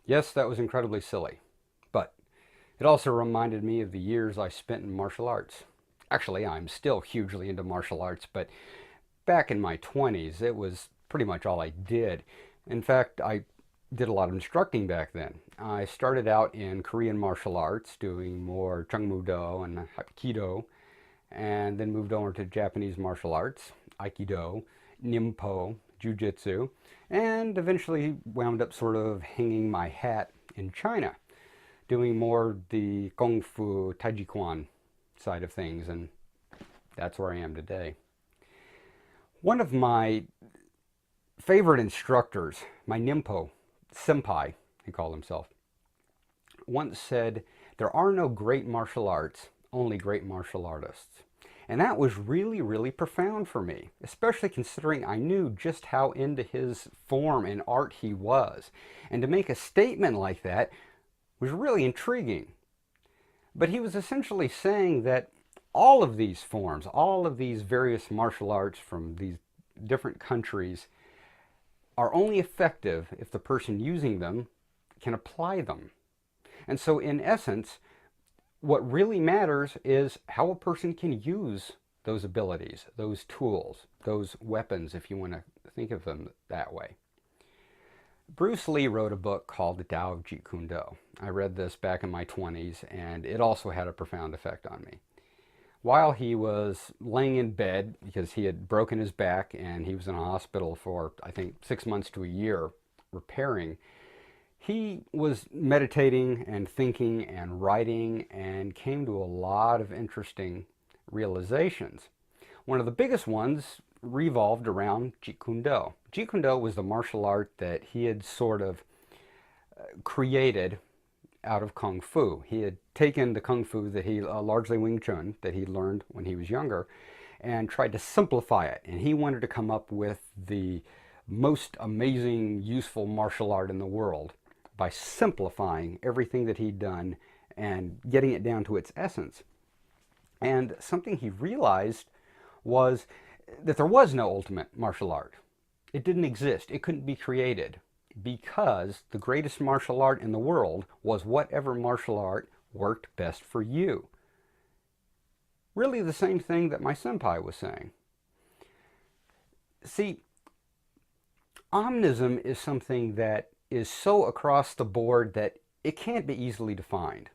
Yes, that was incredibly silly, but it also reminded me of the years I spent in martial arts. Actually, I'm still hugely into martial arts, but back in my 20s, it was pretty much all I did. In fact, I did a lot of instructing back then. I started out in Korean martial arts, doing more Jungmudo and Hapkido, and then moved over to Japanese martial arts, Aikido, Nimpo, Jiu-Jitsu, and eventually wound up sort of hanging my hat in China, doing more the Kung Fu, Taiji Chuan side of things, and that's where I am today. One of my favorite instructors, my Nimpo Senpai, he called himself, once said, "There are no great martial arts, only great martial artists." And that was really, really profound for me, especially considering I knew just how into his form and art he was. And to make a statement like that was really intriguing. But he was essentially saying that all of these forms, all of these various martial arts from these different countries are only effective if the person using them can apply them. And so in essence, what really matters is how a person can use those abilities, those tools, those weapons, if you want to think of them that way. Bruce Lee wrote a book called The Tao of Jeet Kune Do. I read this back in my 20s, and it also had a profound effect on me. While he was laying in bed, because he had broken his back and he was in a hospital for, I think, 6 months to a year repairing, he was meditating and thinking and writing and came to a lot of interesting realizations. One of the biggest ones revolved around Jeet Kune Do. Jeet Kune Do was the martial art that he had sort of created out of Kung Fu. He had taken the Kung Fu that he, largely Wing Chun, that he learned when he was younger, and tried to simplify it. And he wanted to come up with the most amazing, useful martial art in the world by simplifying everything that he'd done and getting it down to its essence. And something he realized was that there was no ultimate martial art. It didn't exist. It couldn't be created because the greatest martial art in the world was whatever martial art worked best for you. Really the same thing that my senpai was saying. See, omnism is something that is so across the board that it can't be easily defined.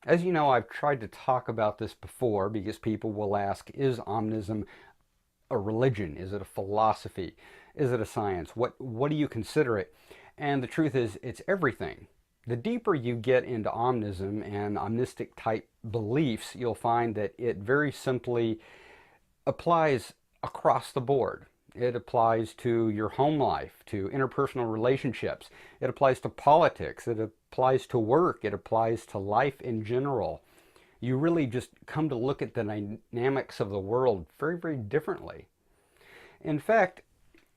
As you know, I've tried to talk about this before because people will ask, is omnism a religion? Is it a philosophy? Is it a science? What do you consider it? And the truth is, it's everything. The deeper you get into omnism and omnistic type beliefs, you'll find that it very simply applies across the board. It applies to your home life, to interpersonal relationships. It applies to politics. It applies to work. It applies to life in general. You really just come to look at the dynamics of the world very, very differently. In fact,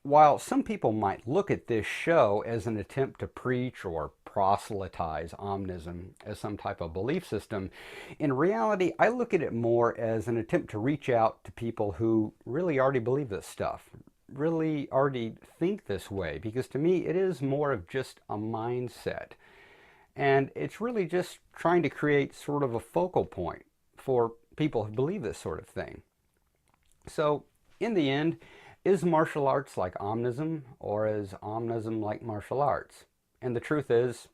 while some people might look at this show as an attempt to preach or proselytize omnism as some type of belief system, in reality, I look at it more as an attempt to reach out to people who really already believe this stuff, really already think this way, because to me, it is more of just a mindset. And it's really just trying to create sort of a focal point for people who believe this sort of thing. So, in the end, is martial arts like omnism, or is omnism like martial arts? And the truth is,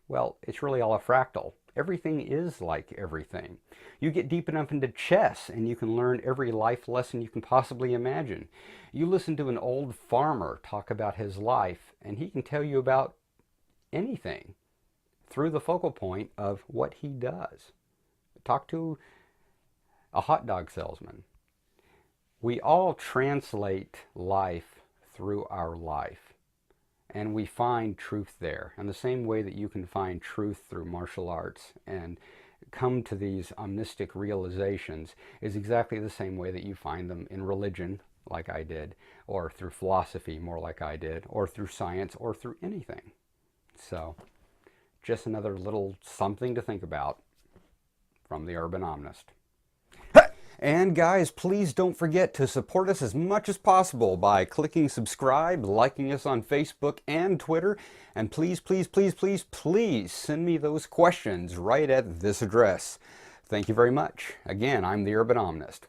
well, it's really all a fractal. Everything is like everything. You get deep enough into chess and you can learn every life lesson you can possibly imagine. You listen to an old farmer talk about his life and he can tell you about anything through the focal point of what he does. Talk to a hot dog salesman. We all translate life through our life, and we find truth there. And the same way that you can find truth through martial arts and come to these omnistic realizations is exactly the same way that you find them in religion, like I did, or through philosophy, more like I did, or through science, or through anything. So, just another little something to think about from the Urban Omnist. And guys, please don't forget to support us as much as possible by clicking subscribe, liking us on Facebook and Twitter, and please, please, please, please, please send me those questions right at this address. Thank you very much. Again, I'm the Urban Omnist.